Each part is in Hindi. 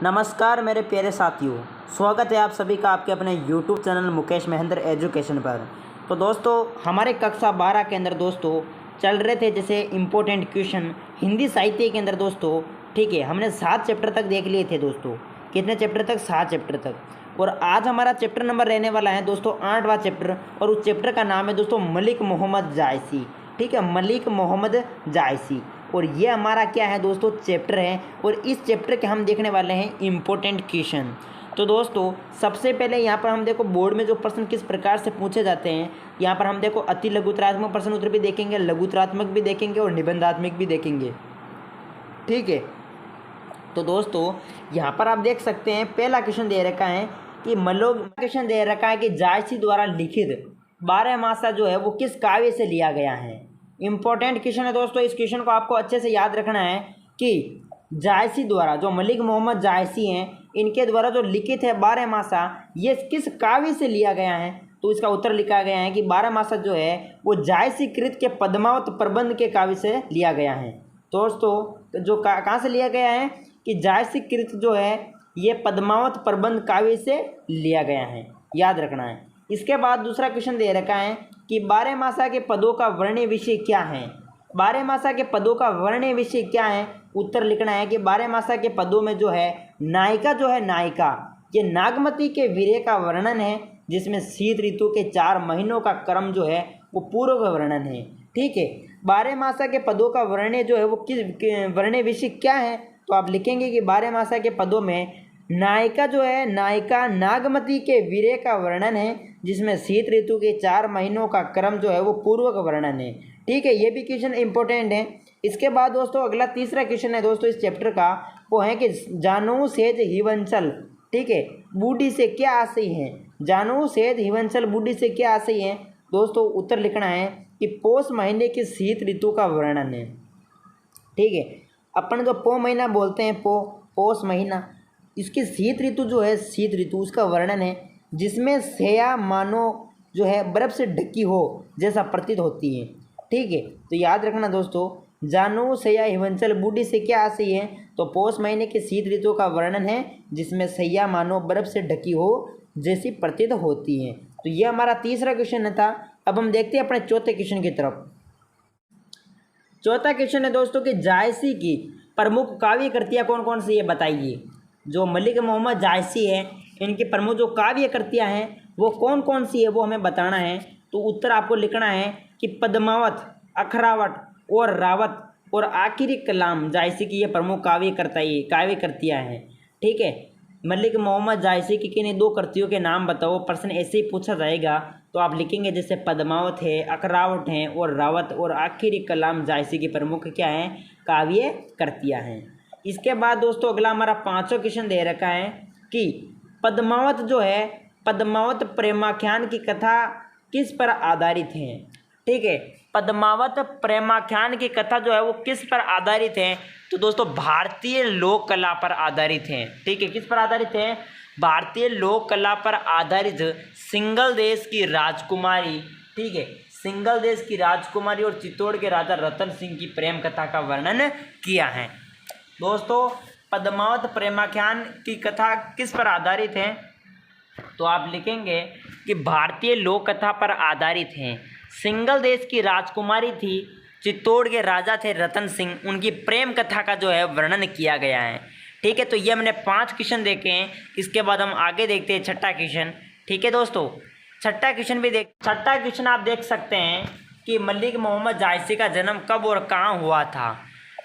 नमस्कार मेरे प्यारे साथियों, स्वागत है आप सभी का आपके अपने YouTube channel Mukesh Mahendra education पर। तो दोस्तों, हमारे कक्षा 12 के अंदर दोस्तों चल रहे थे जैसे इम्पोर्टेंट क्वेश्चन हिंदी साहित्य के अंदर दोस्तों। ठीक है, हमने 7 चैप्टर तक देख लिए थे दोस्तों। कितने चैप्टर तक? 7 चैप्टर तक। और आज हमारा चैप्टर नंबर रहने वाला है दोस्तों 8वां चैप्टर, और उस चैप्टर का नाम है दोस्तों मलिक मोहम्मद जायसी। ठीक है, मलिक मोहम्मद जायसी। और ये हमारा क्या है दोस्तों? चैप्टर है, और इस चैप्टर के हम देखने वाले हैं इम्पोर्टेंट क्वेश्चन। तो दोस्तों, सबसे पहले यहाँ पर हम देखो बोर्ड में जो प्रश्न किस प्रकार से पूछे जाते हैं। यहाँ पर हम देखो अति लघुतरात्मक प्रश्न उत्तर भी देखेंगे, लघुतरात्मक भी देखेंगे और निबंधात्मक भी देखेंगे। ठीक है, तो दोस्तों यहाँ पर आप देख सकते हैं पहला क्वेश्चन दे रखा है कि क्वेश्चन दे रखा है कि जायसी द्वारा लिखित 12 मासा जो है वो किस काव्य से लिया गया है। इंपॉर्टेंट क्वेश्चन है दोस्तों। इस क्वेश्चन को आपको अच्छे से याद रखना है कि जायसी द्वारा, जो मलिक मोहम्मद जायसी हैं, इनके द्वारा जो लिखित है 12 मासा, ये किस काव्य से लिया गया है। तो इसका उत्तर लिखा गया है कि 12 मासा जो है वो जायसी कृत के पद्मावत प्रबंध के काव्य से लिया गया है। दोस्तों जो कहाँ से लिया गया है कि जायसी कृत जो है ये पद्मावत प्रबंध काव्य से लिया गया है, याद रखना है। इसके बाद दूसरा क्वेश्चन दे रखा है कि 12 मासा के पदों का वर्ण्य विषय क्या है। 12 मासा के पदों का वर्ण्य विषय क्या है? उत्तर लिखना है कि 12 मासा के पदों में जो है नायिका जो है, नायिका ये नागमती के वीर्य का वर्णन है, जिसमें शीत ऋतु के 4 महीनों का क्रम जो है वो पूर्व वर्णन है। ठीक है, 12 मासा के पदों का वर्ण्य जो है वो किस वर्ण्य विषय क्या है? तो आप लिखेंगे कि 12 मासा के पदों में नायिका जो है, नायिका नागमती के वीर्य का वर्णन है, जिसमें शीत ऋतु के 4 महीनों का क्रम जो है वो पूर्व का वर्णन है। ठीक है, ये भी क्वेश्चन इंपॉर्टेंट है। इसके बाद दोस्तों अगला तीसरा क्वेश्चन है दोस्तों इस चैप्टर का, वो है कि जानू सेज हिवंचल, ठीक है, बूढ़ी से क्या आशय है। जानू सेज हिवंचल बूढ़ी से क्या आशय है? दोस्तों उत्तर लिखना है कि पौष महीने की शीत ऋतु का वर्णन है। ठीक है, अपन जो पौ महीना बोलते हैं, पौष महीना, इसकी शीत ऋतु जो है, शीत ऋतु उसका वर्णन है, जिसमें सेया मानो जो है बर्फ से ढकी हो जैसा प्रतीत होती है। ठीक है, तो याद रखना दोस्तों, जानू सैया हिवंचल बूढ़ी से क्या आशय है? तो पौष महीने की शीत ऋतु का वर्णन है, जिसमें सैया मानो बर्फ से ढकी हो जैसी प्रतीत होती है। तो ये हमारा तीसरा क्वेश्चन था। अब हम देखते हैं अपने चौथे क्वेश्चन की तरफ। चौथा क्वेश्चन है दोस्तों कि जायसी की प्रमुख काव्य कृतियाँ कौन कौन सी है, बताइए। जो मलिक मोहम्मद जायसी है, इनकी प्रमुख जो काव्य कृतियाँ हैं वो कौन कौन सी है, वो हमें बताना है। तो उत्तर आपको लिखना है कि पद्मावत, अखरावट और रावत और आखिरी कलाम जायसी की ये प्रमुख काव्य कृतियाँ हैं। ठीक है, मलिक मोहम्मद जायसी की किन्हीं 2 कृतियों के नाम बताओ। प्रश्न ऐसे ही पूछा जाएगा, तो आप लिखेंगे जैसे पद्मावत है, अखरावट है और रावत और आखिरी कलाम जायसी की प्रमुख क्या है, काव्य कृतियाँ हैं। इसके बाद दोस्तों अगला हमारा 5वां क्वेश्चन दे रखा है कि पद्मावत जो है, पद्मावत प्रेमाख्यान की कथा किस पर आधारित है। ठीक है, पद्मावत प्रेमाख्यान की कथा जो है वो किस पर आधारित है? तो दोस्तों भारतीय लोक कला पर आधारित है। ठीक है, किस पर आधारित है? भारतीय लोक कला पर आधारित सिंघल देश की राजकुमारी, ठीक है, सिंघल देश की राजकुमारी और चित्तौड़ के राजा रतन सिंह की प्रेम कथा का वर्णन किया है। दोस्तों पद्मावत प्रेमाख्यान की कथा किस पर आधारित है? तो आप लिखेंगे कि भारतीय लोक कथा पर आधारित है। सिंघल देश की राजकुमारी थी, चित्तौड़ के राजा थे रतन सिंह, उनकी प्रेम कथा का जो है वर्णन किया गया है। ठीक है, तो ये हमने 5 क्वेश्चन देखे हैं। इसके बाद हम आगे देखते हैं छठा क्वेश्चन। ठीक है दोस्तों, छठा क्वेश्चन आप देख सकते हैं कि मलिक मोहम्मद जायसी का जन्म कब और कहाँ हुआ था।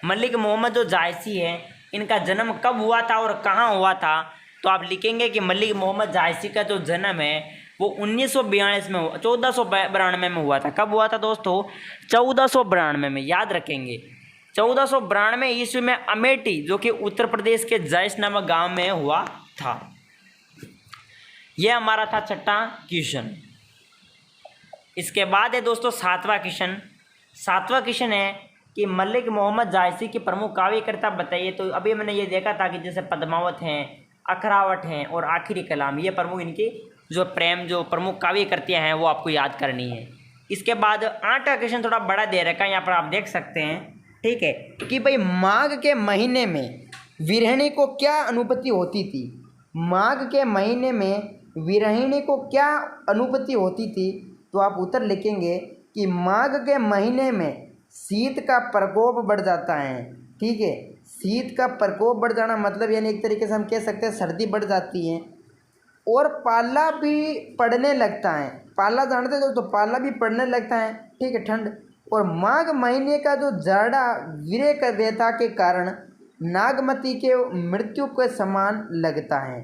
मलिक मोहम्मद जो जायसी है, इनका जन्म कब हुआ था और कहाँ हुआ था? तो आप लिखेंगे कि मलिक मोहम्मद जायसी का जो जन्म है वो 1942 में 1492 में हुआ था। कब हुआ था दोस्तों? 1492 में, याद रखेंगे। 1492 ईस्वी में अमेठी, जो कि उत्तर प्रदेश के जैश नामक गांव में हुआ था। यह हमारा था छठा क्वेश्चन। इसके बाद है दोस्तों 7वां क्वेश्चन। 7वां क्वेश्चन है कि मलिक मोहम्मद जायसी की प्रमुख काव्य कृतियाँ बताइए। तो अभी मैंने ये देखा था कि जैसे पद्मावत हैं, अखरावट हैं और आखिरी कलाम, ये प्रमुख इनकी जो प्रमुख काव्य कृतियाँ हैं वो आपको याद करनी है। इसके बाद 8वां क्वेश्चन थोड़ा बड़ा दे रखा है, यहाँ पर आप देख सकते हैं। ठीक है, कि भाई माघ के महीने में विरहिणी को क्या अनुभूति होती थी। माघ के महीने में विरहिणी को क्या अनुभूति होती थी, तो आप उत्तर लिखेंगे कि माघ के महीने में शीत का प्रकोप बढ़ जाता है। ठीक है, शीत का प्रकोप बढ़ जाना मतलब यानी एक तरीके से हम कह सकते हैं सर्दी बढ़ जाती है और पाला भी पड़ने लगता है। पाला जानते हो तो पाला भी पड़ने लगता है। ठीक है, ठंड। और माघ महीने का जो जाड़ा वीर्य व्यथा के कारण नागमती के मृत्यु के समान लगता है।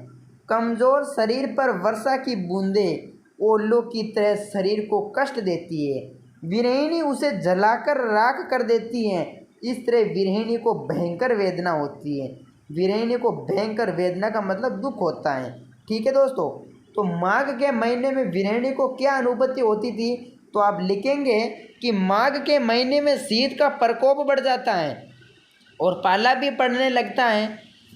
कमजोर शरीर पर वर्षा की बूंदें ओलों की तरह शरीर को कष्ट देती है। विरहिणी उसे जलाकर राख कर देती है। इस तरह विरहिणी को भयंकर वेदना होती है। विरहिणी को भयंकर वेदना का मतलब दुख होता है। ठीक है दोस्तों, तो माघ के महीने में विरहिणी को क्या अनुभूति होती थी, तो आप लिखेंगे कि माघ के महीने में शीत का प्रकोप बढ़ जाता है और पाला भी पड़ने लगता है।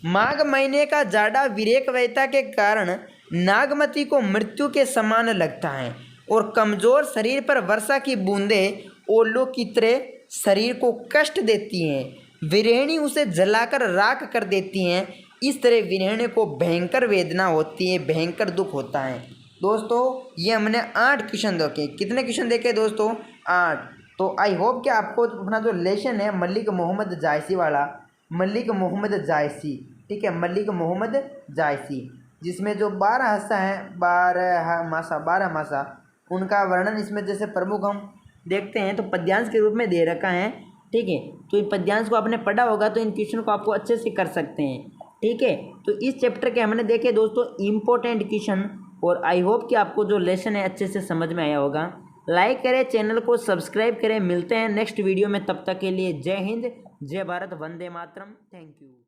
माघ महीने का जाड़ा वीर्यवेता के कारण नागमती को मृत्यु के समान लगता है और कमजोर शरीर पर वर्षा की बूंदें ओलों की तरह शरीर को कष्ट देती हैं। विरहिणी उसे जलाकर राख कर देती हैं। इस तरह विरहिणी को भयंकर वेदना होती है, भयंकर दुख होता है। दोस्तों ये हमने 8 क्वेश्चन देखे। कितने क्वेश्चन देखे दोस्तों? 8। तो आई होप कि आपको अपना जो लेसन है मलिक मोहम्मद जायसी वाला, मलिक मोहम्मद जायसी, ठीक है, मलिक मोहम्मद जायसी, जिसमें जो 12 हस्सा हैं, 12 मासा, उनका वर्णन इसमें जैसे प्रमुख हम देखते हैं तो पद्यांश के रूप में दे रखा है। ठीक है, तो इन पद्यांश को आपने पढ़ा होगा तो इन क्वेश्चन को आपको अच्छे से कर सकते हैं। ठीक है, तो इस चैप्टर के हमने देखे दोस्तों इम्पोर्टेंट क्वेश्चन, और आई होप कि आपको जो लेसन है अच्छे से समझ में आया होगा। लाइक करें, चैनल को सब्सक्राइब करें। मिलते हैं नेक्स्ट वीडियो में, तब तक के लिए जय हिंद, जय भारत, वंदे मातरम। Thank you.